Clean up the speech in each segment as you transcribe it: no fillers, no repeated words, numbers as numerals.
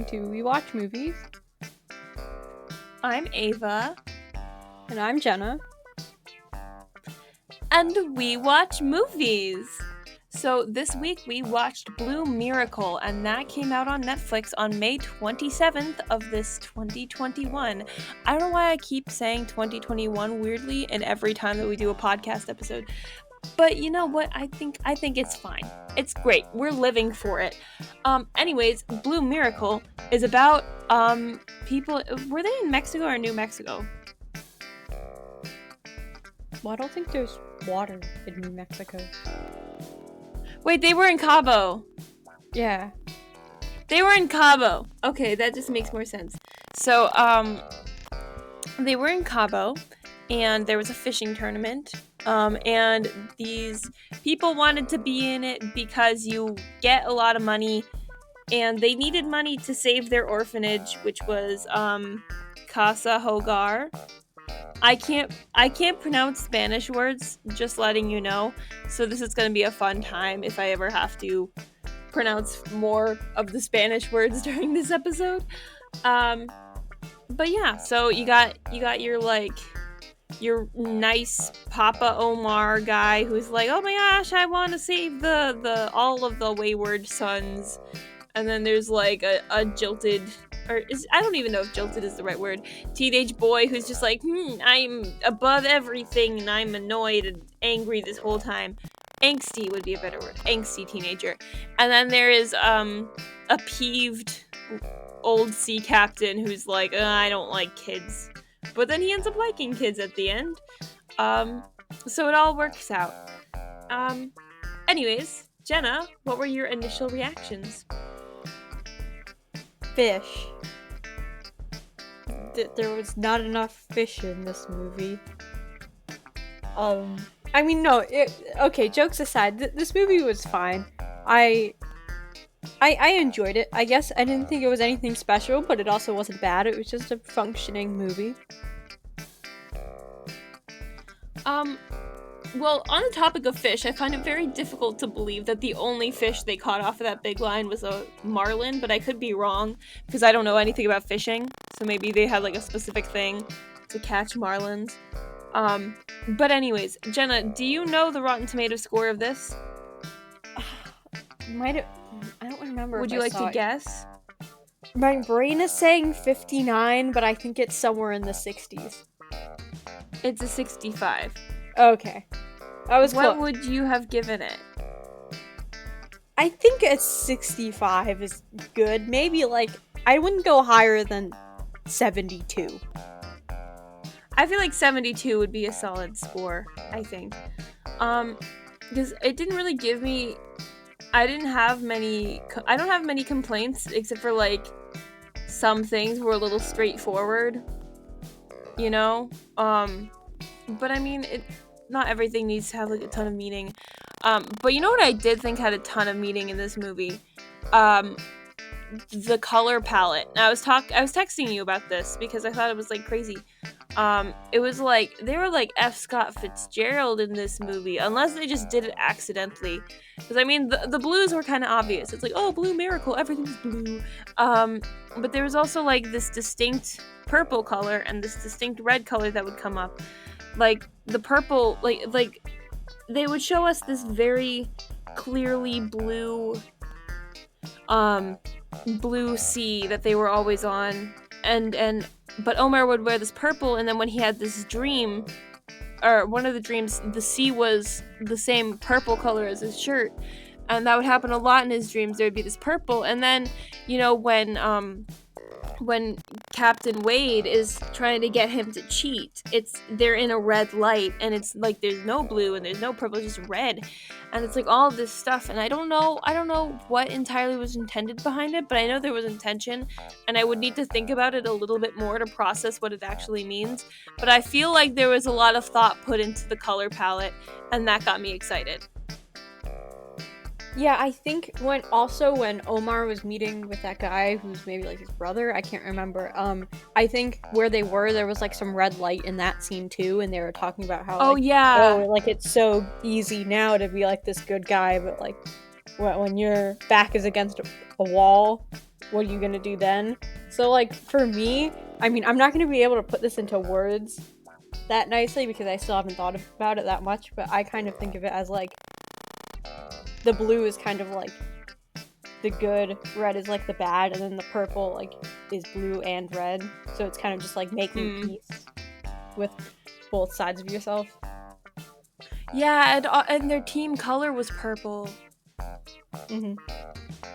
to We Watch Movies. I'm Ava. And I'm Jenna. And we watch movies. So this week we watched Blue Miracle, and that came out on Netflix on May 27th of this 2021. I don't know why I keep saying 2021 weirdly and every time that we do a podcast episode. But you know what? I think it's fine. It's great. We're living for it. Anyways, Blue Miracle is about people. Were they in Mexico or New Mexico? Well, I don't think there's water in New Mexico. Wait, they were in Cabo. Yeah. They were in Cabo. Okay, that just makes more sense. So, they were in Cabo, and there was a fishing tournament. And these people wanted to be in it because you get a lot of money, and they needed money to save their orphanage, which was Casa Hogar. I can't pronounce Spanish words, just letting you know. So this is going to be a fun time if I ever have to pronounce more of the Spanish words during this episode. But yeah, so you got your nice Papa Omar guy who's like, "Oh my gosh, I want to save the all of the wayward sons." And then there's like a jilted, I don't even know if jilted is the right word, teenage boy who's just like, I'm above everything and I'm annoyed and angry this whole time. Angsty would be a better word. Angsty teenager. And then there is a peeved old sea captain who's like, I don't like kids. But then he ends up liking kids at the end. So it all works out. Anyways, Jenna, what were your initial reactions? Fish. There was not enough fish in this movie. I mean, no. Okay, jokes aside, this movie was fine. I enjoyed it. I guess I didn't think it was anything special, but it also wasn't bad. It was just a functioning movie. Well, on the topic of fish, I find it very difficult to believe that the only fish they caught off of that big line was a marlin, but I could be wrong, because I don't know anything about fishing, so maybe they had, like, a specific thing to catch marlins. But anyways, Jenna, do you know the Rotten Tomatoes score of this? I don't remember. Would you like to guess? My brain is saying 59, but I think it's somewhere in the 60s. It's a 65. Okay. I was What close. would you have given it? I think a 65 is good. Maybe, like, I wouldn't go higher than 72. I feel like 72 would be a solid score, I think. Because it didn't really give me... I don't have many complaints, except for, like, some things were a little straightforward. You know? But I mean, not everything needs to have, like, a ton of meaning. But you know what I did think had a ton of meaning in this movie? The color palette. Now, I was texting you about this because I thought it was, like, crazy. It was like, they were like F. Scott Fitzgerald in this movie, unless they just did it accidentally. Because, I mean, the blues were kind of obvious. It's like, oh, Blue Miracle, everything's blue. But there was also, like, this distinct purple color and this distinct red color that would come up. Like, the purple, like they would show us this very clearly blue sea that they were always on, but Omar would wear this purple, and then when he had this dream, or one of the dreams, the sea was the same purple color as his shirt, and that would happen a lot in his dreams. There would be this purple, and then, you know, when Captain Quaid is trying to get him to cheat, they're in a red light, and it's like there's no blue and there's no purple, just red, and it's like all of this stuff, and I don't know what entirely was intended behind it, but I know there was intention, and I would need to think about it a little bit more to process what it actually means, but I feel like there was a lot of thought put into the color palette, and that got me excited. Yeah, I think when Omar was meeting with that guy who's maybe like his brother, I can't remember. I think where they were, there was like some red light in that scene too, and they were talking about how like it's so easy now to be like this good guy, but like when your back is against a wall, what are you gonna do then? So, like, for me, I mean, I'm not gonna be able to put this into words that nicely because I still haven't thought about it that much, but I kind of think of it as, like, the blue is kind of, like, the good, red is, like, the bad, and then the purple, like, is blue and red. So it's kind of just, like, making peace with both sides of yourself. Yeah, and their team color was purple. Mm-hmm.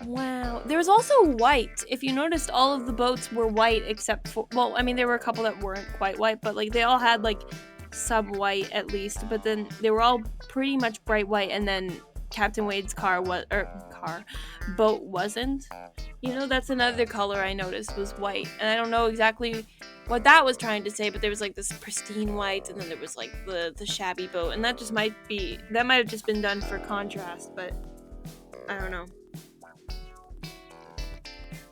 Wow. There was also white. If you noticed, all of the boats were white except for... Well, I mean, there were a couple that weren't quite white, but, like, they all had, like, sub-white at least. But then they were all pretty much bright white, and then Captain Wade's boat wasn't. You know, that's another color I noticed was white. And I don't know exactly what that was trying to say, but there was, like, this pristine white, and then there was, like, the shabby boat. And that might have just been done for contrast, but I don't know.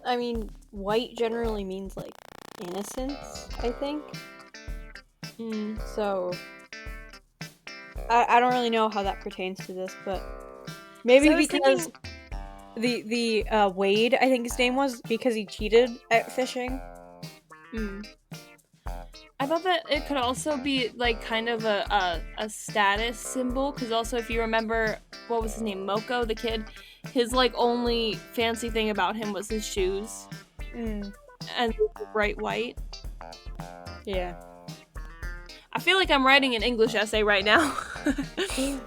I mean, white generally means, like, innocence, I think. So, I don't really know how that pertains to this, but maybe so because the Wade, I think his name was, because he cheated at fishing. I thought that it could also be, like, kind of a status symbol, because also, if you remember, what was his name, Moko, the kid, his, like, only fancy thing about him was his shoes. And they were bright white. Yeah. I feel like I'm writing an English essay right now. I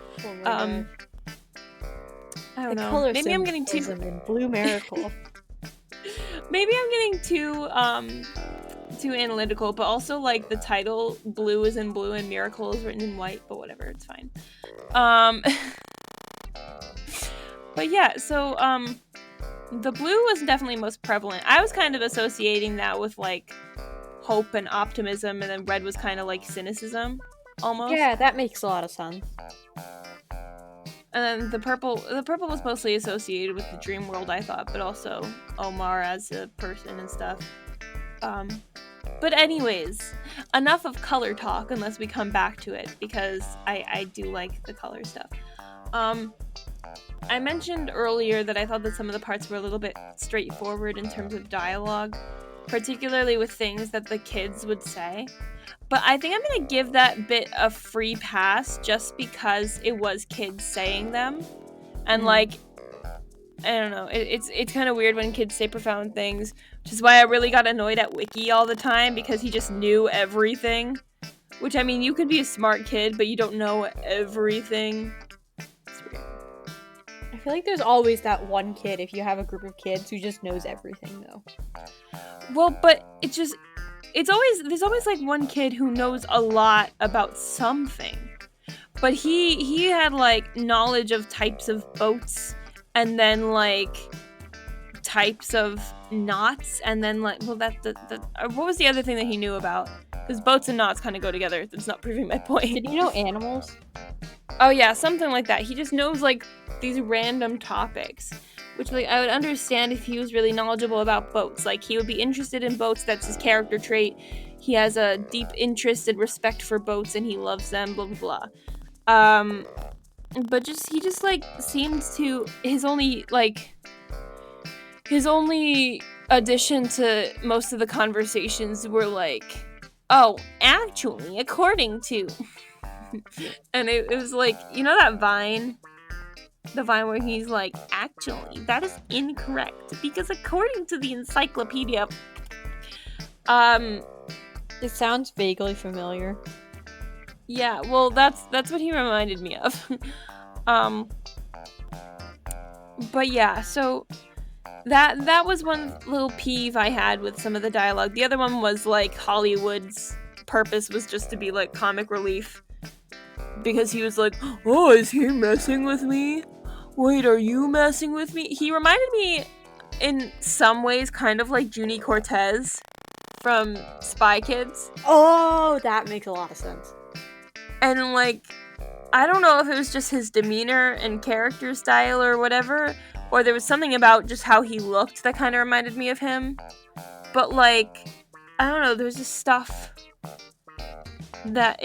don't know. Maybe I'm getting too Blue Miracle. Maybe I'm getting too analytical, but also, like, the title Blue is in blue and Miracle is written in white, but whatever, it's fine. But yeah, so the blue was definitely most prevalent. I was kind of associating that with, like, hope and optimism, and then red was kind of like cynicism, almost. Yeah, that makes a lot of sense. And then the purple was mostly associated with the dream world, I thought, but also Omar as a person and stuff. But anyways, enough of color talk unless we come back to it, because I do like the color stuff. I mentioned earlier that I thought that some of the parts were a little bit straightforward in terms of dialogue, particularly with things that the kids would say. But I think I'm going to give that bit a free pass just because it was kids saying them. And, like, I don't know, it's kind of weird when kids say profound things, which is why I really got annoyed at Wiki all the time, because he just knew everything. Which, I mean, you could be a smart kid, but you don't know everything. It's weird. I feel like there's always that one kid, if you have a group of kids, who just knows everything, though. Well, but there's always like one kid who knows a lot about something. But he had, like, knowledge of types of boats, and then, like, types of knots, and then, like, well, what was the other thing that he knew about? Because boats and knots kind of go together. That's not proving my point. Did you know animals? Oh yeah, something like that. He just knows, like, these random topics, which, like, I would understand if he was really knowledgeable about boats. Like, he would be interested in boats. That's his character trait. He has a deep interest and respect for boats, and he loves them. Blah blah blah. But he just like seems to his only addition to most of the conversations were like, oh, actually, according to. And it was like, you know that Vine? The Vine where he's like, actually, that is incorrect, because according to the encyclopedia... It sounds vaguely familiar. Yeah, well, that's what he reminded me of. But yeah, so... That was one little peeve I had with some of the dialogue. The other one was, like, Hollywood's purpose was just to be, like, comic relief. Because he was like, oh, is he messing with me? Wait, are you messing with me? He reminded me, in some ways, kind of like Junie Cortez from Spy Kids. Oh, that makes a lot of sense. And, like, I don't know if it was just his demeanor and character style or whatever, or there was something about just how he looked that kind of reminded me of him. But, like, I don't know, there's just stuff that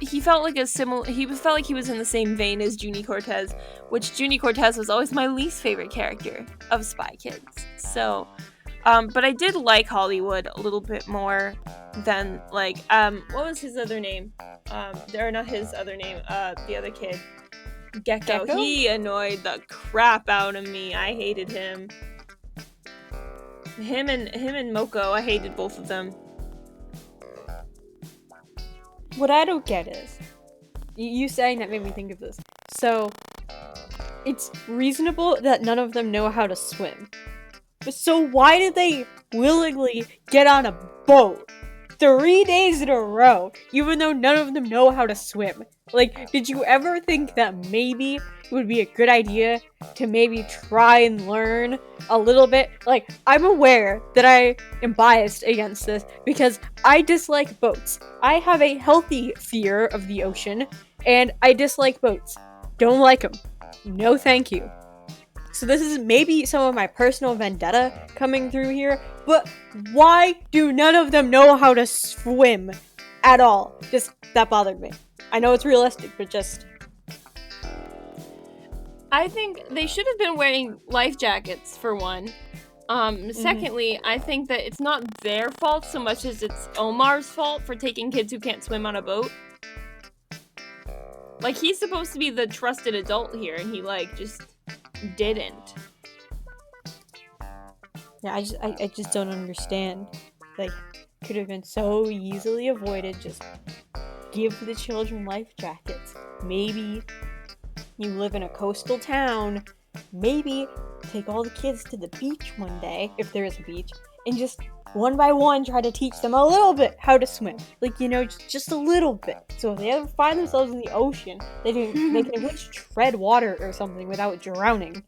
he felt like felt like he was in the same vein as Junie Cortez, which Junie Cortez was always my least favorite character of Spy Kids. So, but I did like Hollywood a little bit more than, like, what was his other name? Or not his other name, the other kid. Gecko. He annoyed the crap out of me. I hated him. Him and Moko, I hated both of them. What I don't get is, you saying that made me think of this. So, it's reasonable that none of them know how to swim. But so why did they willingly get on a boat 3 days in a row, even though none of them know how to swim? Like, did you ever think that maybe it would be a good idea to maybe try and learn a little bit? Like, I'm aware that I am biased against this because I dislike boats. I have a healthy fear of the ocean, and I dislike boats. Don't like them. No thank you. So this is maybe some of my personal vendetta coming through here, but why do none of them know how to swim at all? Just, that bothered me. I know it's realistic, but just... I think they should have been wearing life jackets, for one. Secondly, I think that it's not their fault so much as it's Omar's fault for taking kids who can't swim on a boat. Like, he's supposed to be the trusted adult here, and he, like, just didn't. Yeah, I just don't understand. Like, could have been so easily avoided. Just give the children life jackets. Maybe you live in a coastal town. Maybe take all the kids to the beach one day, if there is a beach, and just one by one try to teach them a little bit how to swim. Like, you know, just a little bit. So if they ever find themselves in the ocean, they can at least tread water or something without drowning.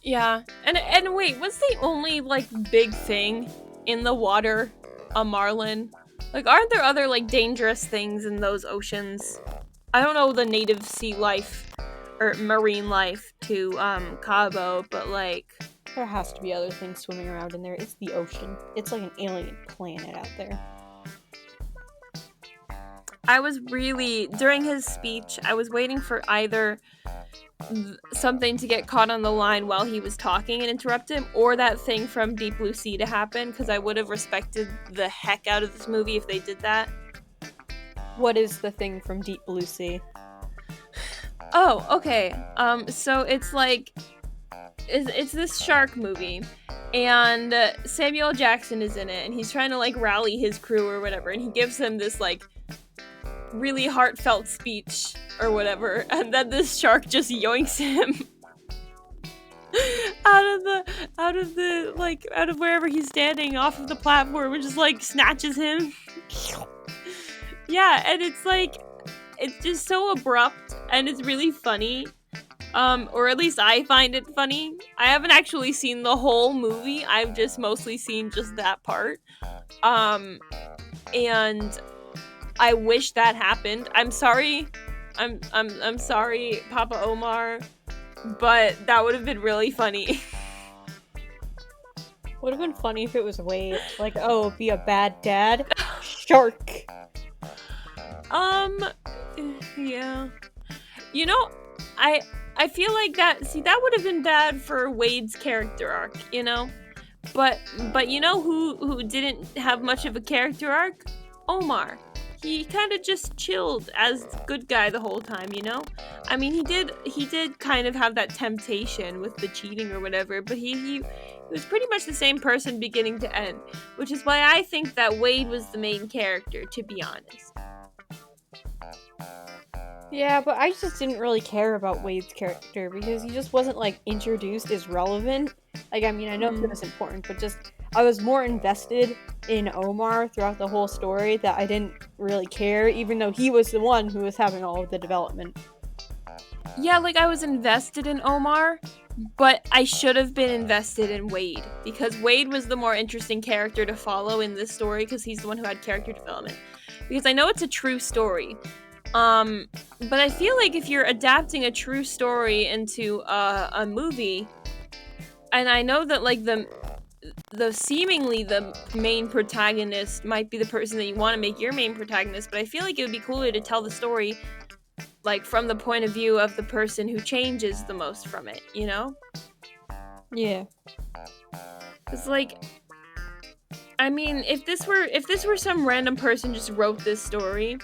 Yeah, and wait, what's the only, like, big thing in the water a marlin? Like, aren't there other, like, dangerous things in those oceans? I don't know the native sea life or marine life to Cabo, but, like, there has to be other things swimming around in there. It's the ocean. It's like an alien planet out there. I was really, during his speech, I was waiting for either something to get caught on the line while he was talking and interrupt him, or that thing from Deep Blue Sea to happen, because I would have respected the heck out of this movie if they did that. What is the thing from Deep Blue Sea? Oh, okay. So it's like, it's this shark movie, and Samuel Jackson is in it, and he's trying to, like, rally his crew or whatever, and he gives them this, like, really heartfelt speech or whatever, and then this shark just yoinks him out of wherever he's standing off of the platform and just, like, snatches him. Yeah, and it's like, it's just so abrupt, and it's really funny. Or at least I find it funny. I haven't actually seen the whole movie. I've just mostly seen just that part. And I wish that happened. I'm sorry. I'm sorry, Papa Omar, but that would have been really funny. Would have been funny if it was Wade. Like, oh, be a bad dad. Shark. Yeah. You know, I feel like that would have been bad for Wade's character arc, you know? But you know who didn't have much of a character arc? Omar. He kind of just chilled as the good guy the whole time, you know? I mean, he did kind of have that temptation with the cheating or whatever, but he was pretty much the same person beginning to end, which is why I think that Wade was the main character, to be honest. Yeah, but I just didn't really care about Wade's character because he just wasn't, like, introduced as relevant. Like, I mean, I know it was important, but just, I was more invested in Omar throughout the whole story that I didn't really care, even though he was the one who was having all of the development. Yeah, like, I was invested in Omar, but I should have been invested in Wade, because Wade was the more interesting character to follow in this story, because he's the one who had character development. Because I know it's a true story, but I feel like if you're adapting a true story into a movie, and I know that, like, the seemingly the main protagonist might be the person that you want to make your main protagonist, but I feel like it would be cooler to tell the story, like, from the point of view of the person who changes the most from it, you know? Yeah. It's like, I mean, if this were some random person just wrote this story,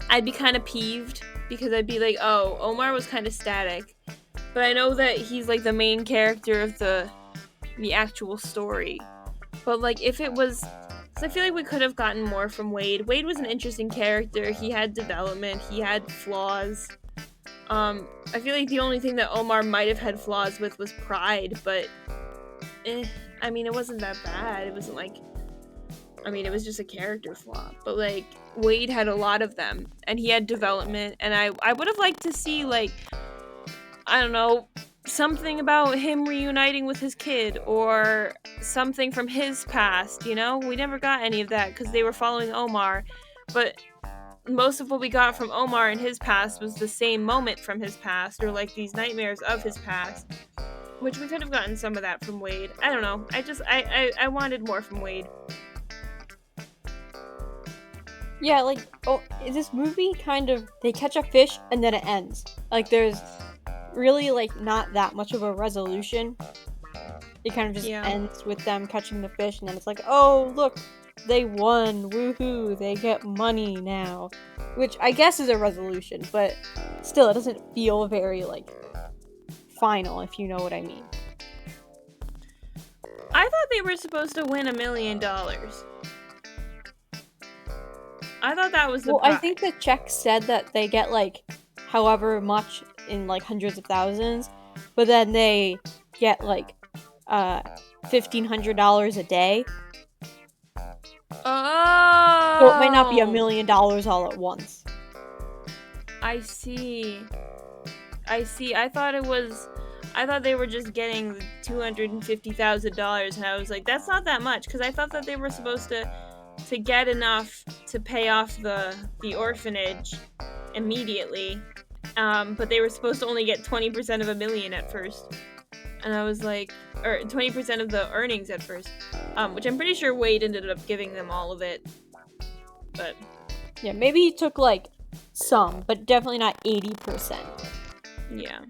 I'd be kind of peeved because I'd be like, oh, Omar was kind of static, but I know that he's like the main character of the actual story. But like, if it was, because I feel like we could have gotten more from Wade. Wade was an interesting character. He had development. He had flaws. I feel like the only thing that Omar might have had flaws with was pride, but I mean, it wasn't that bad. It wasn't like, I mean, it was just a character flaw. But like, Wade had a lot of them, and he had development, and I would have liked to see, like, I don't know, something about him reuniting with his kid, or something from his past, you know? We never got any of that because they were following Omar, but most of what we got from Omar in his past was the same moment from his past, or like these nightmares of his past, which we could have gotten some of that from Wade. I don't know. I wanted more from Wade. Yeah, like, oh, this movie kind of, they catch a fish and then it ends. Like, there's really, like, not that much of a resolution. It kind of just ends with them catching the fish, and then it's like, oh, look, they won, woohoo, they get money now. Which I guess is a resolution, but still, it doesn't feel very, like, final, if you know what I mean. I thought they were supposed to win $1 million. I thought that was the prize. I think the check said that they get, like, however much in, like, hundreds of thousands, but then they get, like, $1,500 a day. Oh! So it might not be $1 million all at once. I see. I thought they were just getting $250,000, and I was like, that's not that much, because I thought that they were supposed to get enough to pay off the orphanage immediately, but they were supposed to only get 20% of $1 million at first, and I was like, or 20% of the earnings at first, which I'm pretty sure Wade ended up giving them all of it, but yeah, maybe he took like some, but definitely not 80%. Yeah,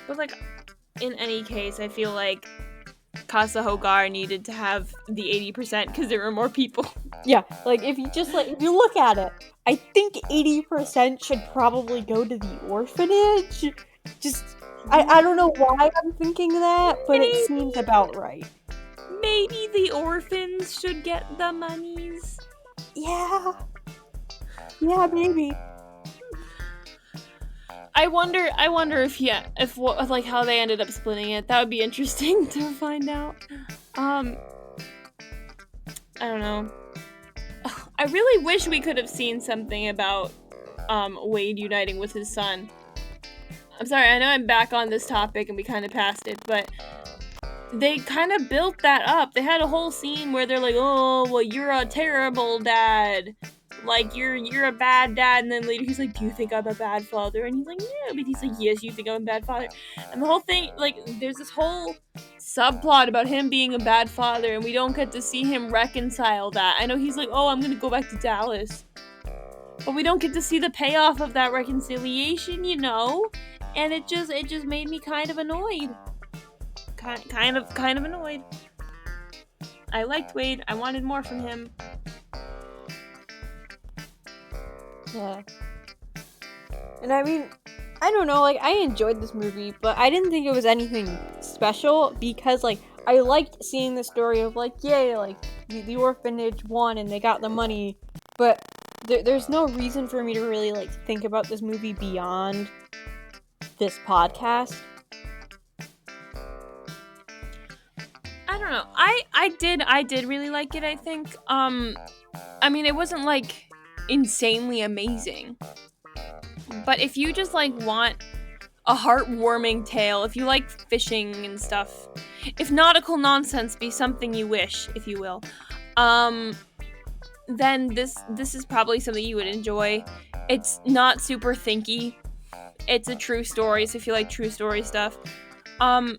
but like, in any case, I feel like Casa Hogar needed to have the 80% because there were more people. Yeah, like, if you just, like, if you look at it, I think 80% should probably go to the orphanage. Just, I don't know why I'm thinking that, but it seems about right. Maybe the orphans should get the monies. Yeah. Yeah, maybe. I wonder if like how they ended up splitting it. That would be interesting to find out. I don't know. I really wish we could have seen something about Wade uniting with his son. I'm sorry, I know I'm back on this topic and we kind of passed it, but they kind of built that up. They had a whole scene where they're like, "Oh, well, you're a terrible dad. Like, you're a bad dad," and then later he's like, "Do you think I'm a bad father?" And he's like, "No," but he's like, "Yes, you think I'm a bad father." And the whole thing, like, there's this whole subplot about him being a bad father, and we don't get to see him reconcile that. I know he's like, "Oh, I'm gonna go back to Dallas," but we don't get to see the payoff of that reconciliation, you know? And it just made me kind of annoyed. Kind of annoyed. I liked Wade. I wanted more from him. Yeah. And I mean, I don't know, like, I enjoyed this movie, but I didn't think it was anything special because, like, I liked seeing the story of, like, yay, like, the orphanage won and they got the money, but there's no reason for me to really, like, think about this movie beyond this podcast. I don't know. I did really like it, I think. I mean, it wasn't, like, insanely amazing, but if you just, like, want a heartwarming tale, if you like fishing and stuff, if nautical nonsense be something you wish, if you will, then this is probably something you would enjoy. It's not super thinky. It's a true story, so if you like true story stuff, I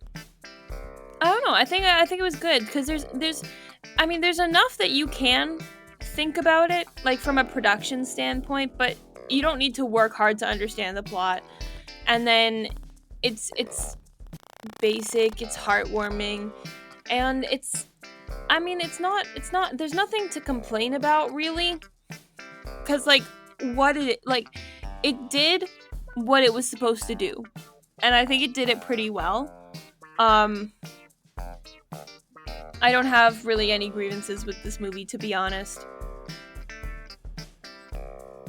don't know. I think it was good because there's enough that you can think about it, like, from a production standpoint, but you don't need to work hard to understand the plot. And then it's basic, it's heartwarming, and it's not there's nothing to complain about really, because like it did what it was supposed to do, and I think it did it pretty well. I don't have really any grievances with this movie, to be honest.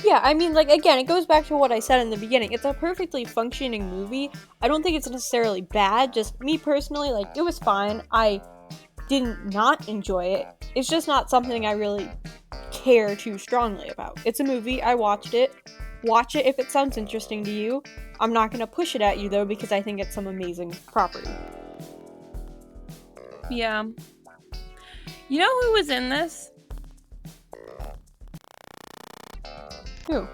Yeah, I mean, like, again, it goes back to what I said in the beginning. It's a perfectly functioning movie. I don't think it's necessarily bad. Just me personally, like, it was fine. I didn't not enjoy it. It's just not something I really care too strongly about. It's a movie. I watched it. Watch it if it sounds interesting to you. I'm not going to push it at you, though, because I think it's some amazing property. Yeah. You know who was in this? Who?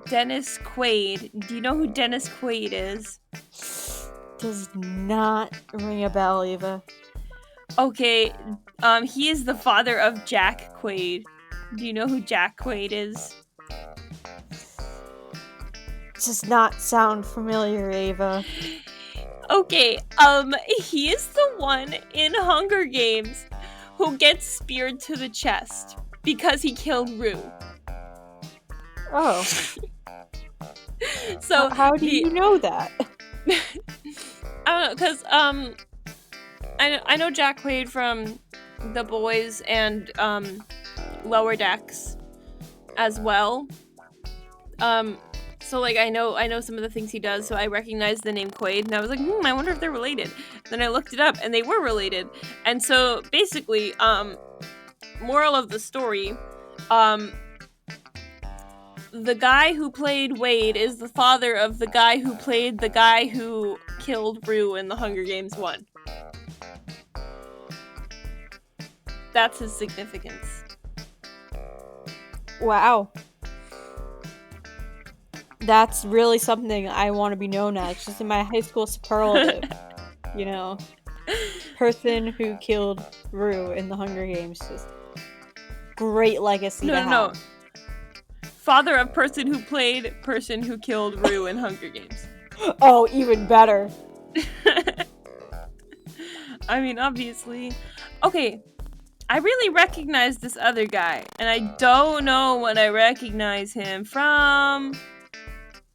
Dennis Quaid. Do you know who Dennis Quaid is? Does not ring a bell, Eva. Okay, he is the father of Jack Quaid. Do you know who Jack Quaid is? Does not sound familiar, Ava. Okay, he is the one in Hunger Games who gets speared to the chest because he killed Rue. Oh. So how do you know that? I don't know, because I know Jack Quaid from The Boys and Lower Decks as well. So like I know some of the things he does, so I recognize the name Quaid, and I was like, I wonder if they're related. Then I looked it up, and they were related. And so basically, moral of the story, the guy who played Wade is the father of the guy who played the guy who killed Rue in the Hunger Games 1. That's his significance. Wow. That's really something I want to be known as, just in my high school superlative. You know, person who killed Rue in the Hunger Games. Just great legacy to have. No. Father of person who played person who killed Rue in Hunger Games. Oh, even better. I mean, obviously. Okay, I really recognize this other guy, and I don't know what I recognize him from.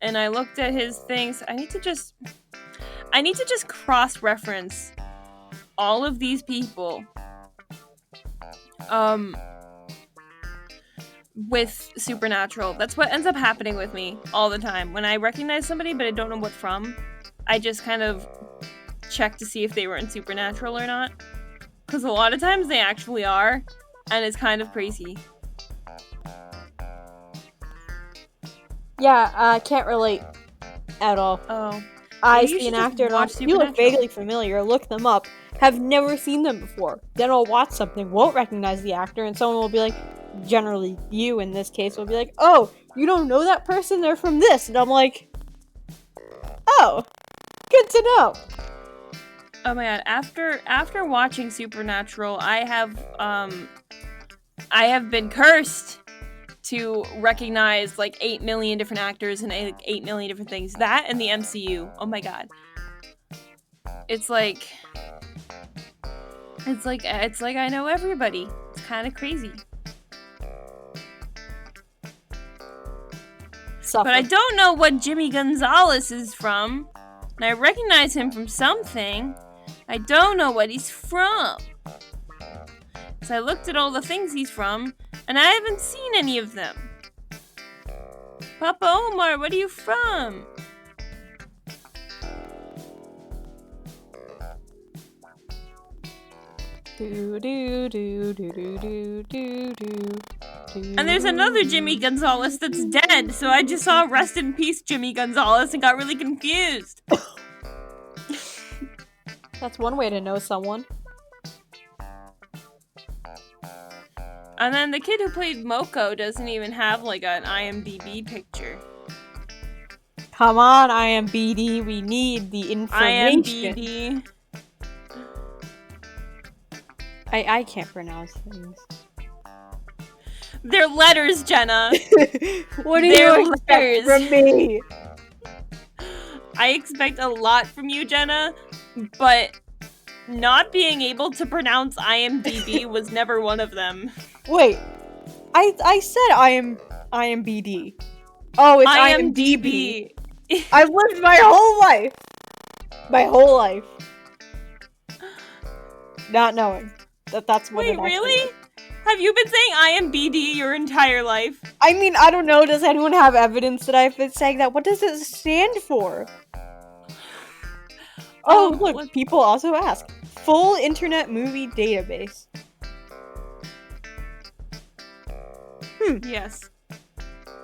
And I looked at his things. I need to just cross-reference all of these people with Supernatural. That's what ends up happening with me all the time. When I recognize somebody but I don't know what from, I just kind of check to see if they were in Supernatural or not. Because a lot of times they actually are, and it's kind of crazy. Yeah, I can't relate at all. Oh. I see an actor and you look vaguely familiar, look them up, have never seen them before. Then I'll watch something, won't recognize the actor, and someone will be like, generally you in this case, will be like, oh, you don't know that person? They're from this. And I'm like, oh, good to know. Oh my god, after watching Supernatural, I have been cursed to recognize like 8 million different actors and 8 million different things. That and the MCU. Oh my god. It's like I know everybody. It's kind of crazy. But I don't know what Jimmy Gonzalez is from. And I recognize him from something. I don't know what he's from. So I looked at all the things he's from, and I haven't seen any of them. Papa Omar, what are you from? And there's another Jimmy Gonzalez that's dead, so I just saw Rest in Peace Jimmy Gonzalez and got really confused. That's one way to know someone. And then the kid who played Moko doesn't even have like an IMDb picture. Come on, IMDb, we need the information. IMDb. I can't pronounce things. They're letters, Jenna. What do you expect from me? I expect a lot from you, Jenna, but not being able to pronounce IMDb was never one of them. Wait, I said IMBD. Oh, it's IMDb. I've lived my whole life not knowing that's what it actually really? is. Have you been saying IMBD your entire life? I mean, I don't know. Does anyone have evidence that I've been saying that? What does it stand for? Oh, look, people also ask. Full Internet Movie Database. Yes.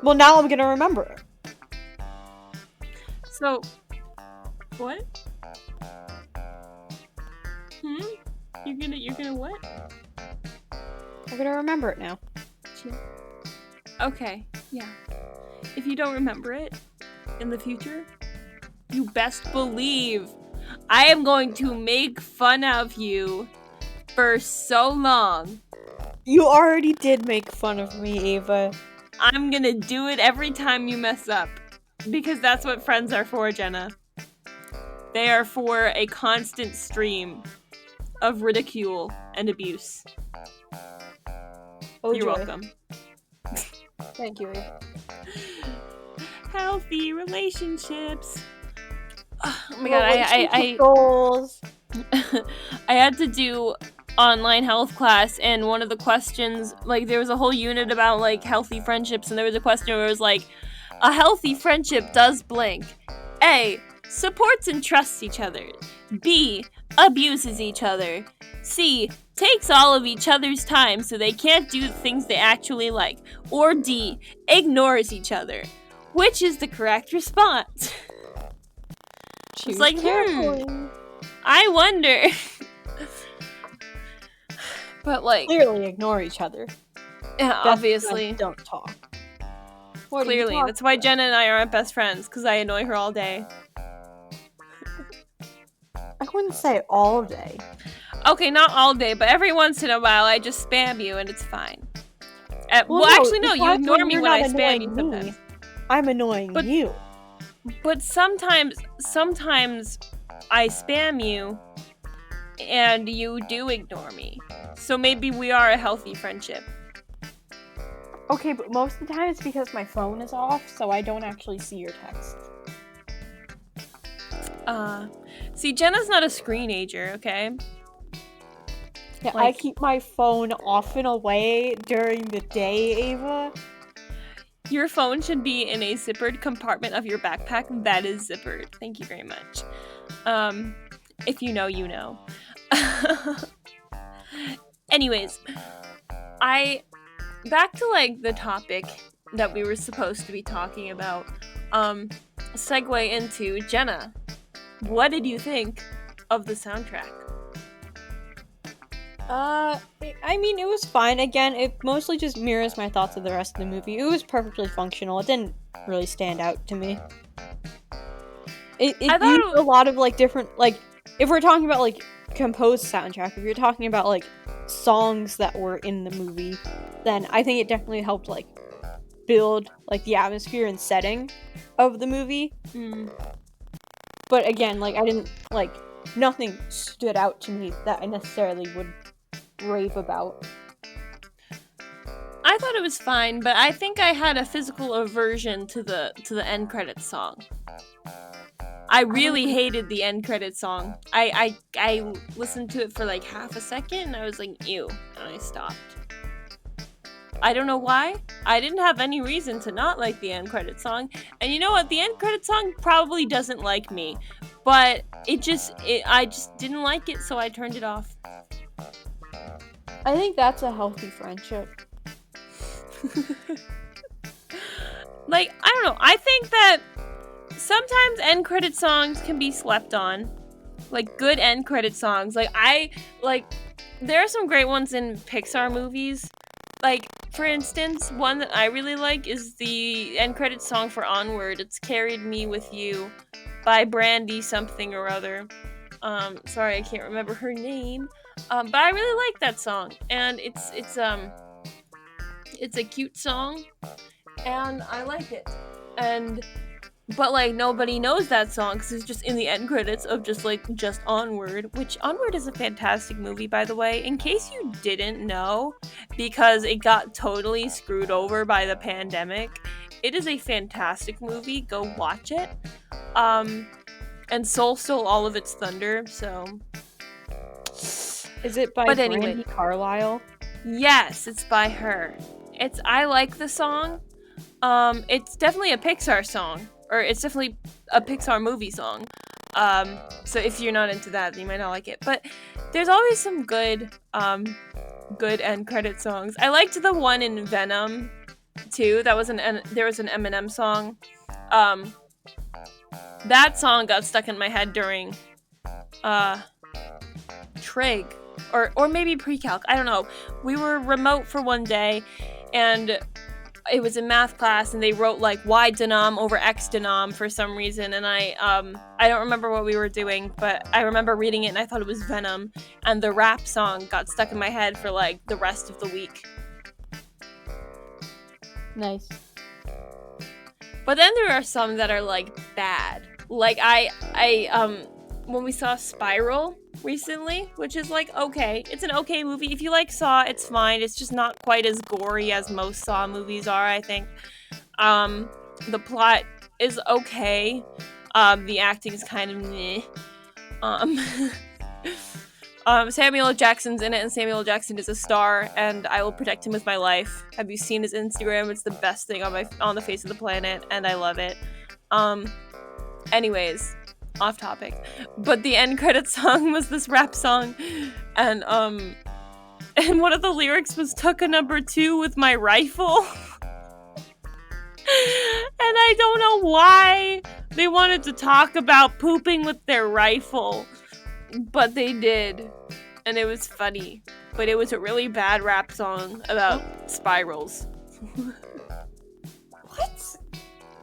Well, now I'm gonna remember it. So, what? You're gonna what? I'm gonna remember it now. Okay, yeah. If you don't remember it in the future, you best believe I am going to make fun of you for so long. You already did make fun of me, Ava. I'm gonna do it every time you mess up. Because that's what friends are for, Jenna. They are for a constant stream of ridicule and abuse. Oh, you're joy. welcome. Thank you, Ava. Healthy relationships. Oh my god, goals. I had to do online health class, and one of the questions, like, there was a whole unit about, like, healthy friendships, and there was a question where it was like, a healthy friendship does blank. A, supports and trusts each other. B, abuses each other. C, takes all of each other's time so they can't do the things they actually like. Or D, ignores each other. Which is the correct response? Choose it's like, carefully. I wonder. But, like, clearly ignore each other. Yeah, obviously. Don't talk. Clearly, that's why Jenna and I aren't best friends, because I annoy her all day. I wouldn't say all day. Okay, not all day, but every once in a while I just spam you and it's fine. No, actually, no, you ignore me when I spam you sometimes. I'm annoying you. But sometimes I spam you and you do ignore me. So maybe we are a healthy friendship. Okay, but most of the time it's because my phone is off, so I don't actually see your text. See, Jenna's not a screenager, okay? Yeah, I keep my phone off and away during the day, Ava. Your phone should be in a zippered compartment of your backpack that is zippered. Thank you very much. If you know, you know. Anyways, back to, like, the topic that we were supposed to be talking about. Segue into Jenna. What did you think of the soundtrack? I mean, it was fine. Again, it mostly just mirrors my thoughts of the rest of the movie. It was perfectly functional. It didn't really stand out to me. It used a lot of, like, different, like, if we're talking about, like, composed soundtrack, if you're talking about, like, songs that were in the movie, then I think it definitely helped, like, build, like, the atmosphere and setting of the movie. But again, like, I didn't, like, nothing stood out to me that I necessarily would rave about. I thought it was fine, but I think I had a physical aversion to the end credits song. I really hated the end credits song. I listened to it for like half a second and I was like, ew, and I stopped. I don't know why. I didn't have any reason to not like the end credits song. And you know what? The end credits song probably doesn't like me. But I just didn't like it, so I turned it off. I think that's a healthy friendship. Like, I don't know. I think that sometimes end credit songs can be slept on. Like, good end credit songs. Like, there are some great ones in Pixar movies. Like, for instance, one that I really like is the end credit song for Onward. It's Carried Me With You by Brandy something or other. Sorry, I can't remember her name. But I really like that song. And it's a cute song. And I like it. But, like, nobody knows that song because it's just in the end credits of just Onward, which Onward is a fantastic movie, by the way, in case you didn't know, because it got totally screwed over by the pandemic. It is a fantastic movie. Go watch it. And Soul stole all of its thunder, so... Is it by Brandi Carlile? Yes, it's by her. I like the song. It's definitely a Pixar song. Or it's definitely a Pixar movie song. So if you're not into that, you might not like it. But there's always some good end credit songs. I liked the one in Venom, too. There was an Eminem song. That song got stuck in my head during trig. Or maybe pre-calc. I don't know. We were remote for one day, and it was in math class, and they wrote like y denom over x denom for some reason, and I don't remember what we were doing, but I remember reading it and I thought it was Venom, and the rap song got stuck in my head for like the rest of the week. Nice. But then there are some that are like bad. Like I when we saw Spiral recently, which is like okay, it's an okay movie. If you like Saw, it's fine. It's just not quite as gory as most Saw movies are, I think. The plot is okay. The acting is kind of meh. Samuel L. Jackson's in it, and Samuel L. Jackson is a star, and I will protect him with my life. Have you seen his Instagram? It's the best thing on the face of the planet, and I love it. Anyways, off topic, but the end credit song was this rap song, and one of the lyrics was "took a number 2 with my rifle." And I don't know why they wanted to talk about pooping with their rifle, but they did, and it was funny. But it was a really bad rap song about spirals. What?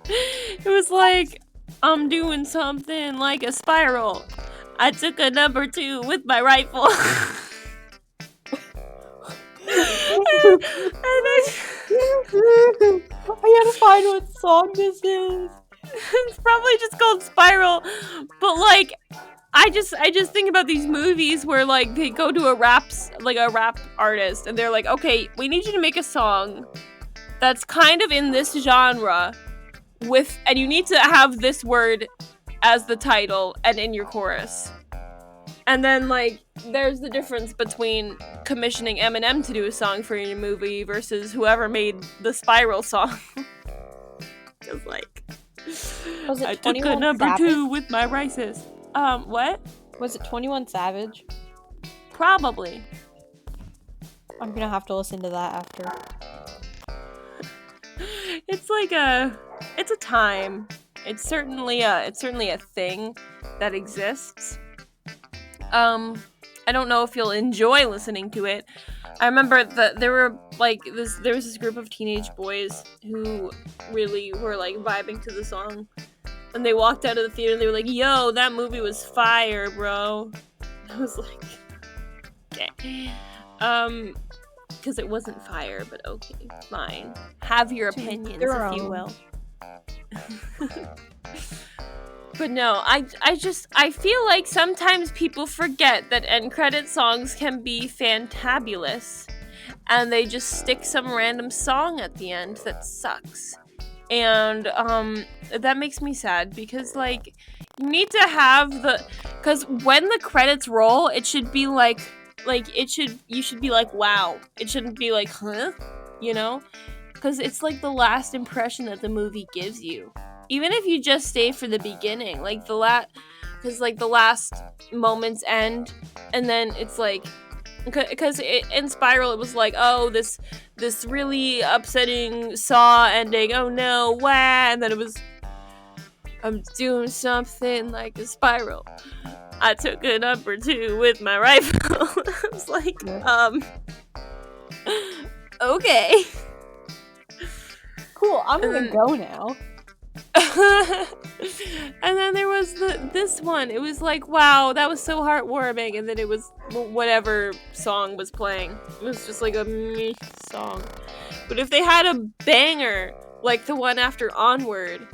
It was like, I'm doing something like a spiral. I took a number 2 with my rifle. I gotta find what song this is. It's probably just called Spiral, but like, I just think about these movies where like they go to a rap artist, and they're like, okay, we need you to make a song that's kind of in this genre and you need to have this word as the title and in your chorus. And then, like, there's the difference between commissioning Eminem to do a song for your movie versus whoever made the Spiral song. Because, like, was it I took a number Savage? 2 with my racist. What? Was it 21 Savage? Probably. I'm gonna have to listen to that after. It's like it's a time. It's certainly a thing that exists. I don't know if you'll enjoy listening to it. I remember that there was this group of teenage boys who really were like vibing to the song, and they walked out of the theater and they were like, "Yo, that movie was fire, bro." I was like, okay, because it wasn't fire, but okay, fine. Have your opinions, if you will. But no, I feel like sometimes people forget that end credit songs can be fantabulous, and they just stick some random song at the end that sucks. And that makes me sad, because like you need to have because when the credits roll, it should be you should be like, wow. It shouldn't be like, huh? You know? Because it's like the last impression that the movie gives you. Even if you just stay for the beginning, like because like the last moments end, and then it's like, because in Spiral it was like, oh, this really upsetting Saw ending, oh no, wah, and then it was, I'm doing something like a spiral. I took a number 2 with my rifle. I was like, okay. Cool, I'm gonna go now. And then there was this one. It was like, wow, that was so heartwarming. And then it was whatever song was playing. It was just like a meh song. But if they had a banger like the one after Onward,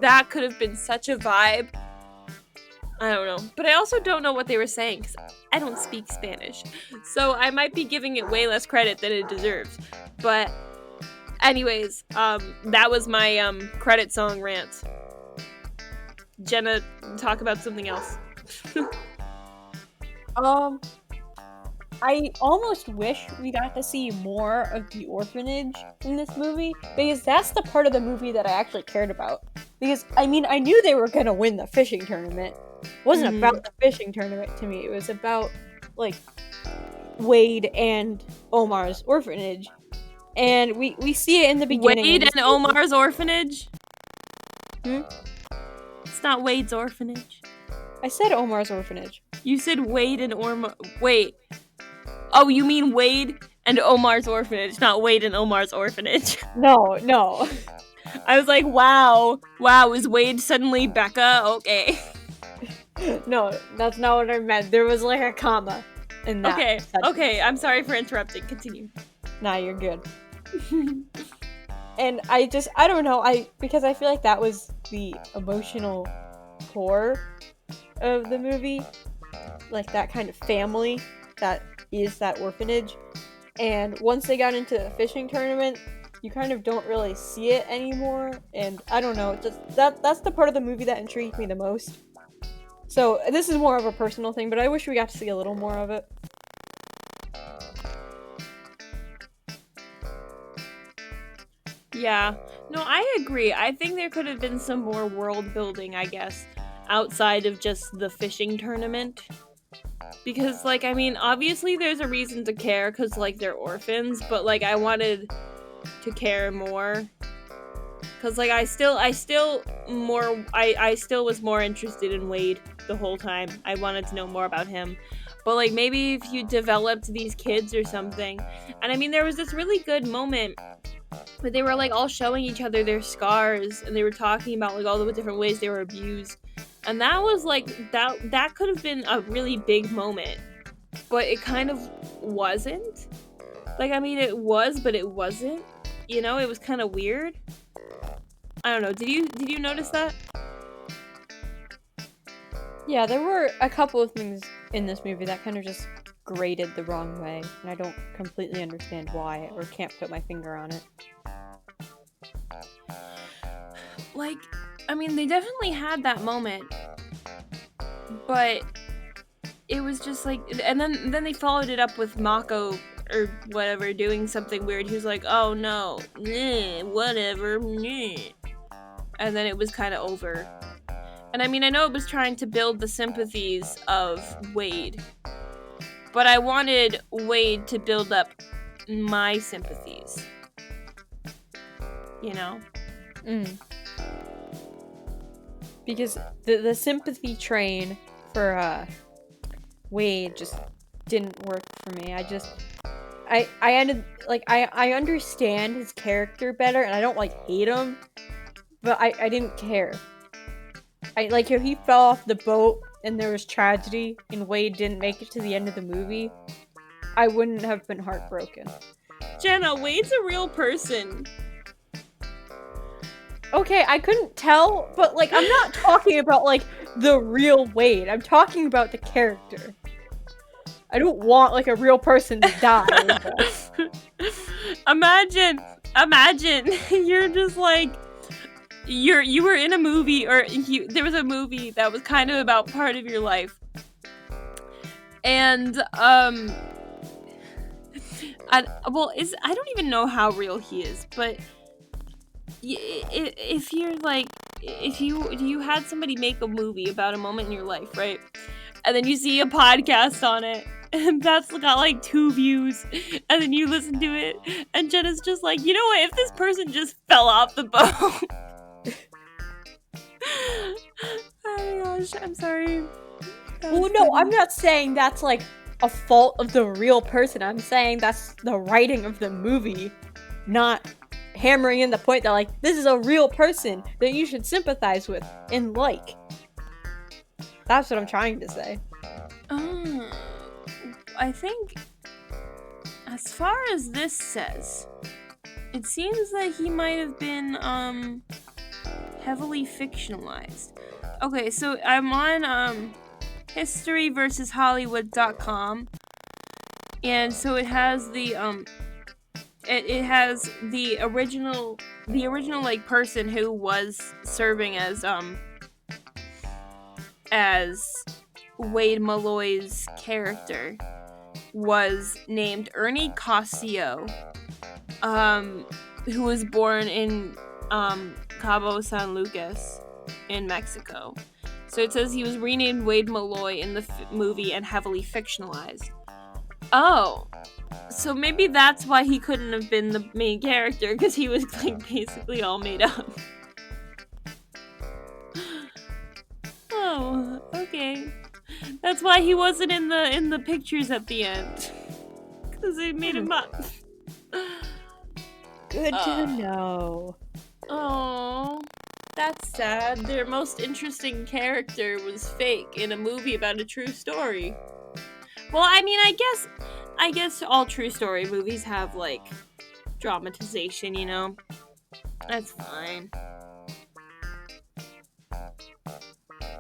that could have been such a vibe. I don't know. But I also don't know what they were saying because I don't speak Spanish. So I might be giving it way less credit than it deserves. But anyways, that was my credit song rant. Jenna, talk about something else. I almost wish we got to see more of the orphanage in this movie, because that's the part of the movie that I actually cared about. Because, I mean, I knew they were gonna win the fishing tournament. It wasn't about the fishing tournament to me, it was about, like, Wade and Omar's orphanage. And we see it in the beginning. Wade and Omar's orphanage? Hmm? It's not Wade's orphanage. I said Omar's orphanage. You said Wade and Wait. Oh, you mean Wade and Omar's orphanage, not Wade and Omar's orphanage. No. I was like, wow, is Wade suddenly Becca? Okay. No, that's not what I meant. There was like a comma in that. Okay, I'm sorry for interrupting. Continue. Nah, you're good. And I don't know, because I feel like that was the emotional core of the movie. Like that kind of family that is that orphanage. And once they got into the fishing tournament, you kind of don't really see it anymore. And I don't know, that's the part of the movie that intrigued me the most. So this is more of a personal thing, but I wish we got to see a little more of it. Yeah. No, I agree. I think there could have been some more world building, I guess, outside of just the fishing tournament. Because, like, I mean, obviously there's a reason to care because, like, they're orphans, but, like, I wanted to care more. Because, like, I still was more interested in Wade the whole time. I wanted to know more about him. But, like, maybe if you developed these kids or something. And, I mean, there was this really good moment where they were, like, all showing each other their scars. And they were talking about, like, all the different ways they were abused. And that was, like, that could have been a really big moment. But it kind of wasn't. Like, I mean, it was, but it wasn't. You know, it was kind of weird. I don't know. Did you notice that? Yeah, there were a couple of things in this movie that kind of just graded the wrong way, and I don't completely understand why, or can't put my finger on it. Like, I mean, they definitely had that moment, but it was just like, and then they followed it up with Mako or whatever doing something weird. He was like, "Oh no, whatever," and then it was kind of over. And I mean, I know it was trying to build the sympathies of Wade, but I wanted Wade to build up my sympathies. You know? Because the sympathy train for Wade just didn't work for me. I ended, like, I understand his character better, and I don't, like, hate him, but I didn't care. Like, if he fell off the boat and there was tragedy and Wade didn't make it to the end of the movie, I wouldn't have been heartbroken. Jenna, Wade's a real person. Okay, I couldn't tell, but, like, I'm not talking about, like, the real Wade. I'm talking about the character. I don't want, like, a real person to die. Imagine, you're just, like, you were in a movie, or there was a movie that was kind of about part of your life. And, I don't even know how real he is, but if you're like, if you had somebody make a movie about a moment in your life, right? And then you see a podcast on it, and that's got like 2 views, and then you listen to it, and Jenna's just like, you know what, if this person just fell off the boat. Oh my gosh, I'm sorry. Well, no, I'm not saying that's like a fault of the real person. I'm saying that's the writing of the movie, not hammering in the point that, like, this is a real person that you should sympathize with and like. That's what I'm trying to say. I think, as far as this says, it seems that he might have been, heavily fictionalized. Okay, so I'm on historyversushollywood.com, and so it has the it has the original like person who was serving as Wade Malloy's character was named Ernie Cosio, who was born in Cabo San Lucas in Mexico. So it says he was renamed Wade Malloy in the movie and heavily fictionalized. Oh, so maybe that's why he couldn't have been the main character, because he was like basically all made up. Oh, okay. That's why he wasn't in the pictures at the end, because they made him up. Good to know. Oh, that's sad. Their most interesting character was fake in a movie about a true story. Well, I mean, I guess all true story movies have like dramatization, you know? That's fine.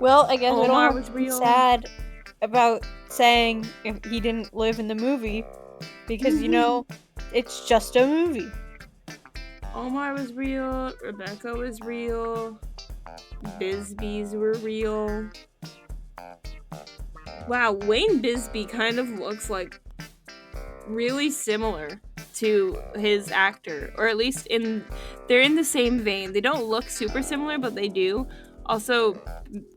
Well, I guess Omar I was don't be real. sad about saying if he didn't live in the movie, because you know, it's just a movie. Omar was real, Rebecca was real, Bisbees were real. Wow, Wayne Bisbee kind of looks like really similar to his actor, or at least they're in the same vein. They don't look super similar, but they do. Also,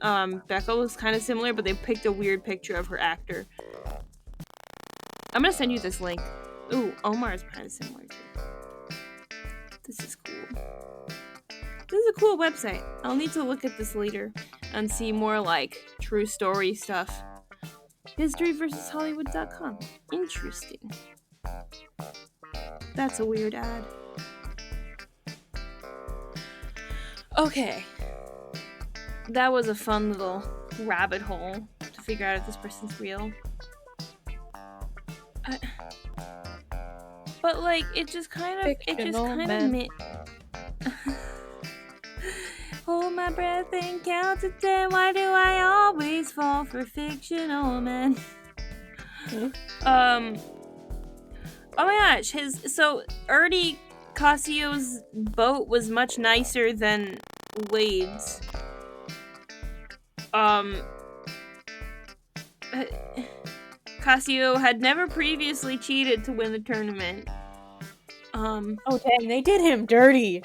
Becca was kind of similar, but they picked a weird picture of her actor. I'm gonna send you this link. Ooh, Omar is kind of similar too. This is cool. This is a cool website. I'll need to look at this later and see more like true story stuff. Historyversushollywood.com. Interesting. That's a weird ad. Okay. That was a fun little rabbit hole to figure out if this person's real. But like, it just kind of hold my breath and count to 10. Why do I always fall for fictional men? Oh my gosh, Ernie Casio's boat was much nicer than Wade's. Casio had never previously cheated to win the tournament. Oh dang, they did him dirty.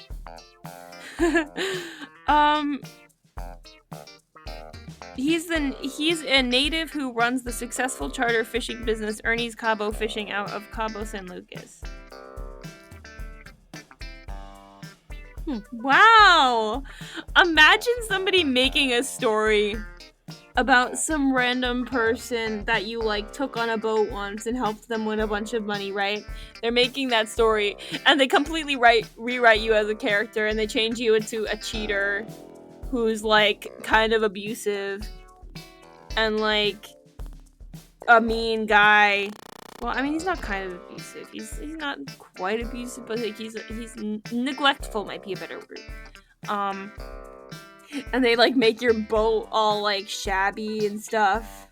He's a native who runs the successful charter fishing business Ernie's Cabo Fishing out of Cabo San Lucas. Wow! Imagine somebody making a story about some random person that you like took on a boat once and helped them win a bunch of money, right? They're making that story and they completely rewrite you as a character, and they change you into a cheater who's like kind of abusive and like a mean guy. Well, I mean, he's not kind of abusive. He's not quite abusive, but like he's neglectful might be a better word. And they like make your boat all like shabby and stuff.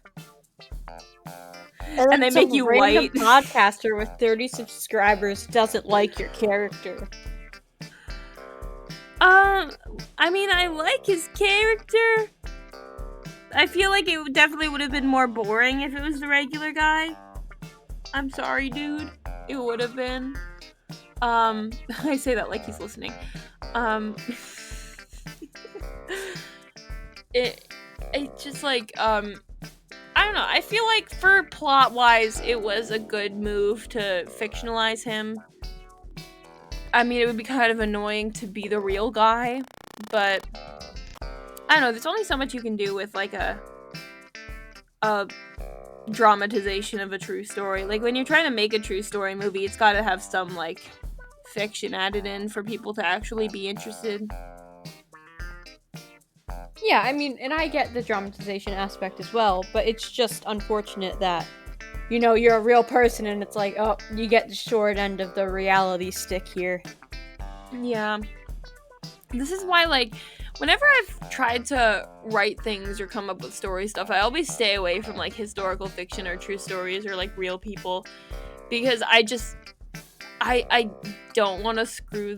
And they make you white. Podcaster with 30 subscribers doesn't like your character. I mean, I like his character. I feel like it definitely would have been more boring if it was the regular guy. I'm sorry, dude. It would have been. I say that like he's listening. It just like, I don't know. I feel like for plot-wise, it was a good move to fictionalize him. I mean, it would be kind of annoying to be the real guy, but I don't know. There's only so much you can do with like a dramatization of a true story. Like when you're trying to make a true story movie, it's got to have some like fiction added in for people to actually be interested. Yeah, I mean, and I get the dramatization aspect as well, but it's just unfortunate that, you know, you're a real person and it's like, oh, you get the short end of the reality stick here. Yeah. This is why, like, whenever I've tried to write things or come up with story stuff, I always stay away from like historical fiction or true stories or like real people, because I don't want to screw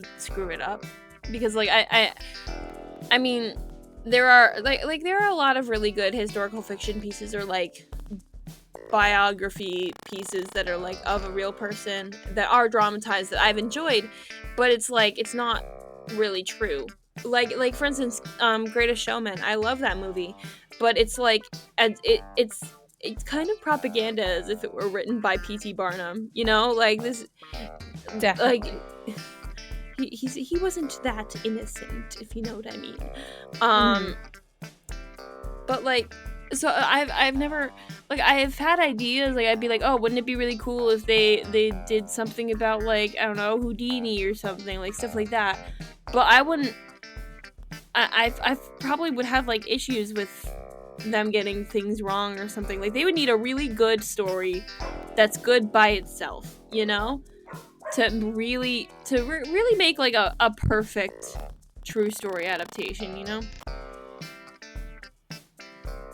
it up, because like I mean, there are there are a lot of really good historical fiction pieces or like biography pieces that are like of a real person that are dramatized that I've enjoyed, but it's like it's not really true. Like for instance, Greatest Showman. I love that movie, but it's like it's kind of propaganda as if it were written by P.T. Barnum. You know, like this, Definitely. like he wasn't that innocent, if you know what I mean. But like, so I've never, like, I've had ideas, like I'd be like, oh, wouldn't it be really cool if they did something about like, I don't know, Houdini or something, like stuff like that. But I wouldn't, I probably would have like issues with them getting things wrong or something. Like they would need a really good story that's good by itself, you know, to really make like a perfect true story adaptation, you know.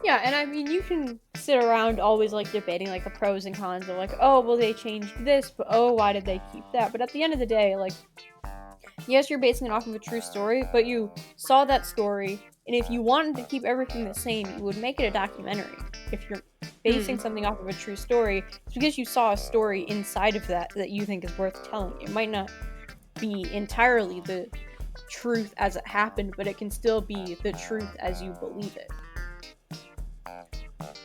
Yeah, and I mean, you can sit around always like debating like the pros and cons of like, oh, well, they changed this, but oh, why did they keep that? But at the end of the day, like, yes, you're basing it off of a true story, but you saw that story, and if you wanted to keep everything the same, you would make it a documentary. If you're basing something off of a true story, it's because you saw a story inside of that you think is worth telling. It might not be entirely the truth as it happened, but it can still be the truth as you believe it.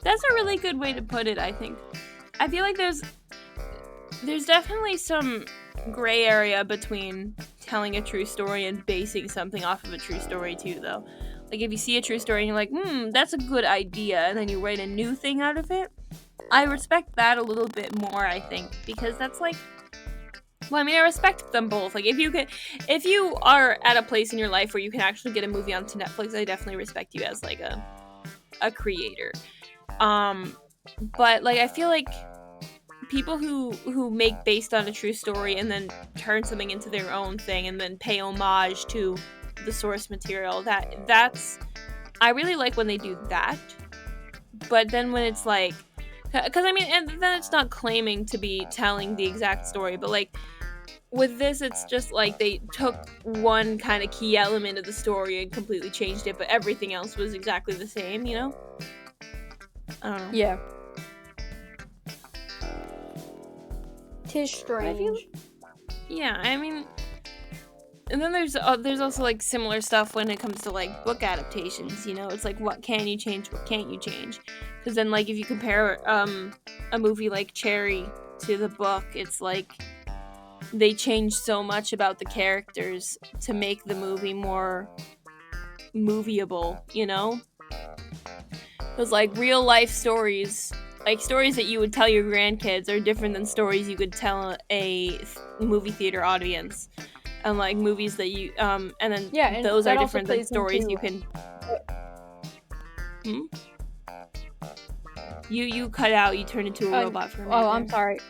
That's a really good way to put it, I think. I feel like there's definitely some gray area between telling a true story and basing something off of a true story too, though. Like if you see a true story and you're like, that's a good idea, and then you write a new thing out of it, I respect that a little bit more, I think, because that's like, well, I mean, I respect them both. Like if you are at a place in your life where you can actually get a movie onto Netflix, I definitely respect you as like a creator. But like I feel like people who make based on a true story and then turn something into their own thing and then pay homage to the source material, that's I really like when they do that. But then when it's like, because I mean, and then it's not claiming to be telling the exact story, but like with this, it's just like they took one kind of key element of the story and completely changed it, but everything else was exactly the same, you know? I don't know. Yeah. 'Tis strange. Yeah, I mean, and then there's also like similar stuff when it comes to like book adaptations. You know, it's like what can you change, what can't you change? Because then like if you compare a movie like Cherry to the book, it's like they changed so much about the characters to make the movie more movieable. You know, because like real life stories. Like, stories that you would tell your grandkids are different than stories you could tell a movie theater audience. And, like, movies that you, and then and those are different than stories you can... You cut out, you turned into a robot for a minute. Oh, I'm sorry.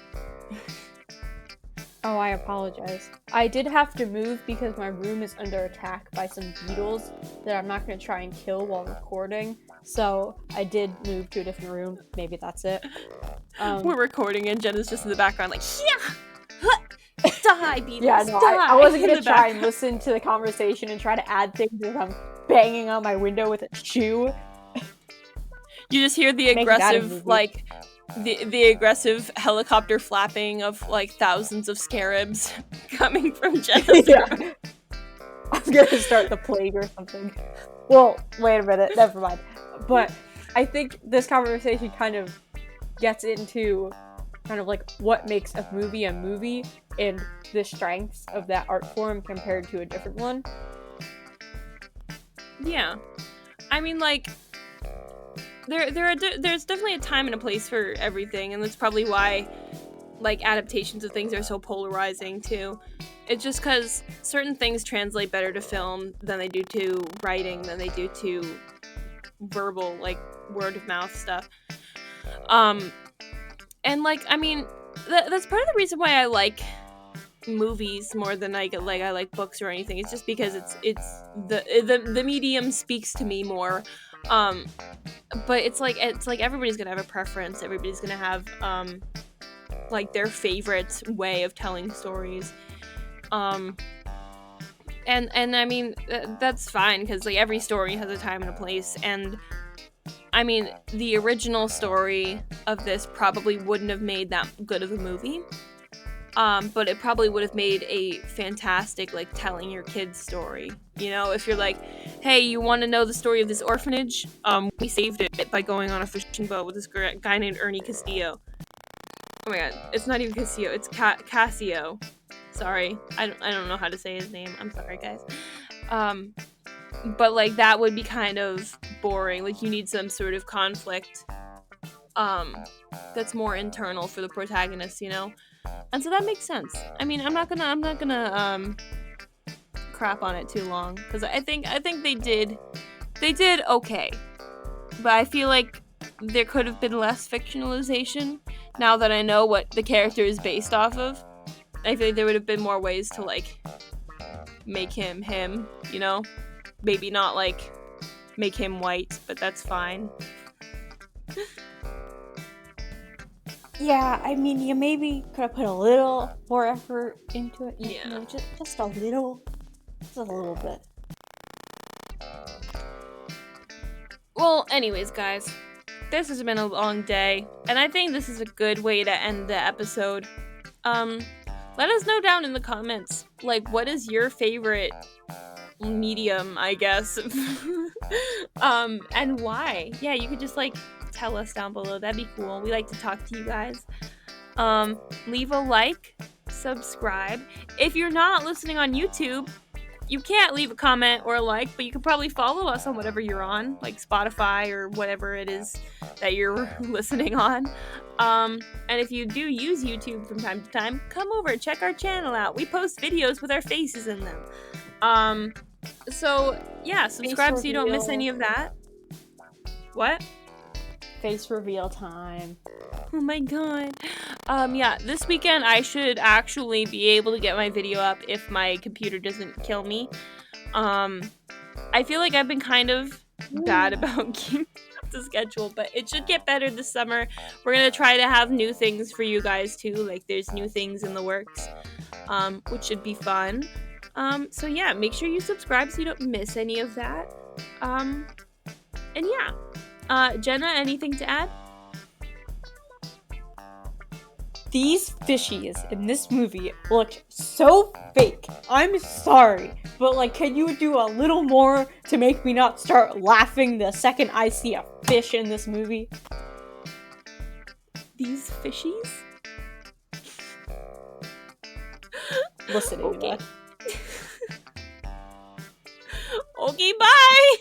Oh, I apologize. I did have to move because my room is under attack by some beetles that I'm not going to try and kill while recording. So I did move to a different room. Maybe that's it. We're recording and Jenna's just in the background like, yeah! Die, beetles! Yeah, no, die! I wasn't going to try and listen to the conversation and try to add things as I'm banging on my window with a shoe. You just hear the aggressive, like... The aggressive helicopter flapping of like thousands of scarabs coming from Jenna's room. I was gonna start the plague or something. Well, wait a minute, never mind. But I think this conversation kind of gets into kind of like what makes a movie and the strengths of that art form compared to a different one. Yeah. I mean, like, there's definitely a time and a place for everything, and that's probably why like adaptations of things are so polarizing too. It's just because certain things translate better to film than they do to writing, than they do to verbal, like word of mouth stuff. And like, I mean, that's part of the reason why I like movies more than I like books or anything. It's just because it's the medium speaks to me more. But it's like everybody's gonna have a preference. Everybody's gonna have like their favorite way of telling stories. And I mean that's fine because like every story has a time and a place. And I mean the original story of this probably wouldn't have made that good of a movie. But it probably would have made a fantastic, like, telling your kids story. You know, if you're like, hey, you want to know the story of this orphanage? We saved it by going on a fishing boat with this guy named Ernie Castillo. Oh my god, it's not even Castillo, it's Casio. Sorry, I don't know how to say his name. I'm sorry, guys. But, like, that would be kind of boring. Like, you need some sort of conflict, that's more internal for the protagonist, you know? And so that makes sense. I mean, I'm not gonna crap on it too long because I think they did okay, but I feel like there could have been less fictionalization. Now that I know what the character is based off of, I feel like there would have been more ways to like make him, you know, maybe not like make him white, but that's fine. Yeah, I mean, you maybe could have put a little more effort into it. Yeah. You know, just a little. Just a little bit. Well, anyways, guys, this has been a long day, and I think this is a good way to end the episode. Let us know down in the comments, like, what is your favorite medium, I guess, and why? Yeah, you could just, like, tell us down below. That'd be cool. We like to talk to you guys. Leave a like, subscribe. If you're not listening on YouTube, you can't leave a comment or a like, but you can probably follow us on whatever you're on, like Spotify or whatever it is that you're listening on. And if you do use YouTube from time to time, come over, check our channel out. We post videos with our faces in them. So yeah, subscribe so you don't miss any of that. What? Face reveal time. Oh my god. Yeah, this weekend I should actually be able to get my video up if my computer doesn't kill me. I feel like I've been kind of bad about keeping up the schedule, but it should get better this summer. We're gonna try to have new things for you guys too, like there's new things in the works, which should be fun. So yeah, make sure you subscribe so you don't miss any of that. And yeah. Jenna, anything to add? These fishies in this movie looked so fake. I'm sorry, but like, can you do a little more to make me not start laughing the second I see a fish in this movie? These fishies? Listening okay. to that. Okay, bye!